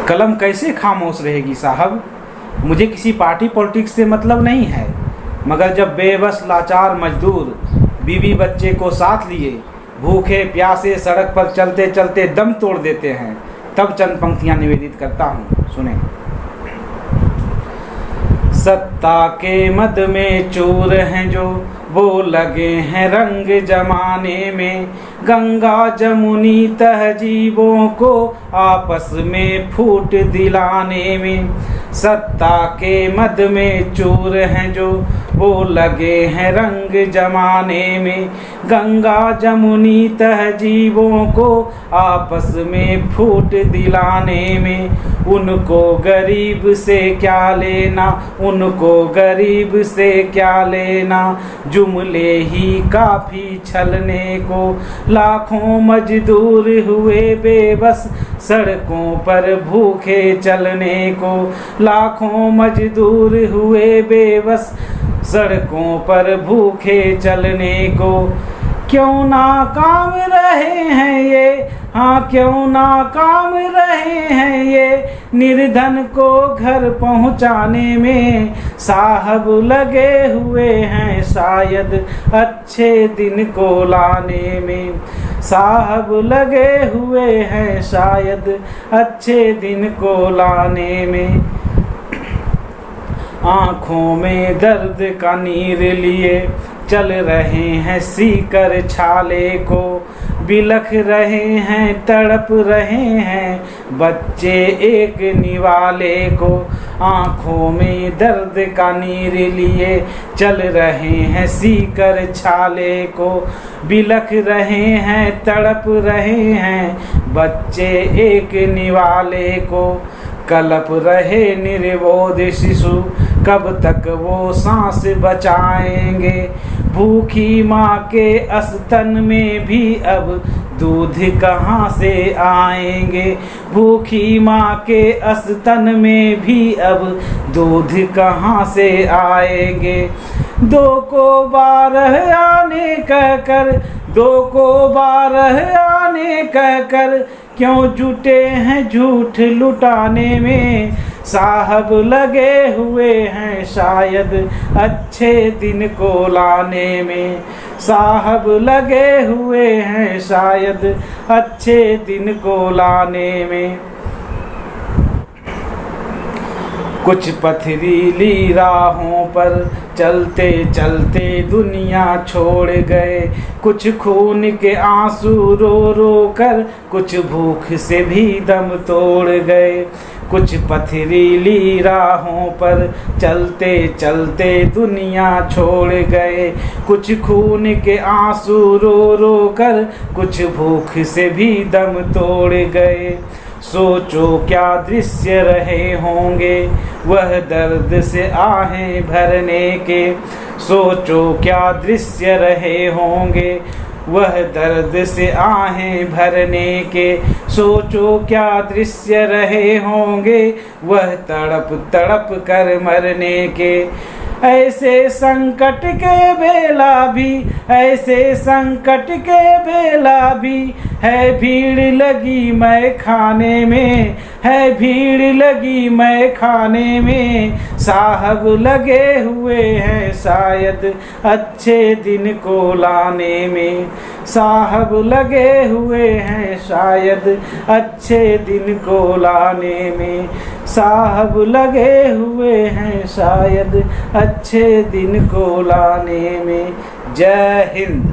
कलम कैसे खामोश रहेगी साहब। मुझे किसी पार्टी पॉलिटिक्स से मतलब नहीं है, मगर जब बेबस लाचार मजदूर बीवी बच्चे को साथ लिए भूखे प्यासे सड़क पर चलते चलते दम तोड़ देते हैं, तब चंद पंक्तियां निवेदित करता हूँ, सुने। सत्ता के मद में चूर हैं जो वो लगे हैं रंग जमाने में, गंगा जमुनी तहजीबों को आपस में फूट दिलाने में। सत्ता के मद में चूर हैं जो वो लगे हैं रंग जमाने में, गंगा जमुनी तहजीबों को आपस में फूट दिलाने में। उनको गरीब से क्या लेना, उनको गरीब से क्या लेना, जुमले ही काफी छलने को। लाखों मजदूर हुए बेबस सड़कों पर भूखे चलने को, लाखों मजदूर हुए बेबस सड़कों पर भूखे चलने को। क्यों नाकाम रहे हैं ये, हाँ क्यों नाकाम रहे हैं ये, निर्धन को घर पहुंचाने में। साहब लगे हुए हैं शायद अच्छे दिन को लाने में, साहब लगे हुए हैं शायद अच्छे दिन को लाने में। आँखों में दर्द का नीर लिए चल रहे हैं सीकर छाले को, बिलख रहे हैं तड़प रहे हैं बच्चे एक निवाले को। आँखों में दर्द का नीर लिए चल रहे हैं सीकर छाले को, बिलख रहे हैं तड़प रहे हैं बच्चे एक निवाले को। कलप रहे निर्बोध शिशु कब तक वो सांस बचाएंगे, भूखी माँ के अस्तन में भी अब दूध कहाँ से आएंगे, भूखी माँ के अस्तन में भी अब दूध कहाँ से आएंगे। 2 को 12 आने कहकर, 2 को 12 आने कहकर क्यों जुटे हैं झूठ लुटाने में। साहब लगे हुए हैं शायद अच्छे दिन को लाने में, साहब लगे हुए हैं शायद अच्छे दिन को लाने में। कुछ पथरीली राहों पर चलते चलते दुनिया छोड़ गए, कुछ खून के आंसू रो रो कर कुछ भूख से भी दम तोड़ गए। कुछ पथरीली राहों पर चलते चलते दुनिया छोड़ गए, कुछ खून के आंसू रो रो कर कुछ भूख से भी दम तोड़ गए। सोचो क्या दृश्य रहे होंगे वह दर्द से आहें भरने के, सोचो क्या दृश्य रहे होंगे वह दर्द से आहें भरने के। सोचो क्या दृश्य रहे होंगे वह तड़प तड़प कर मरने के। ऐसे संकट के बेला भी, ऐसे संकट के बेला भी है भीड़ लगी मैं खाने में, है भीड़ लगी मैं खाने में। साहब लगे हुए हैं शायद अच्छे दिन को लाने में, साहब लगे हुए हैं शायद अच्छे दिन को लाने में, साहब लगे हुए हैं शायद अच्छे दिन को लाने में। जय हिंद।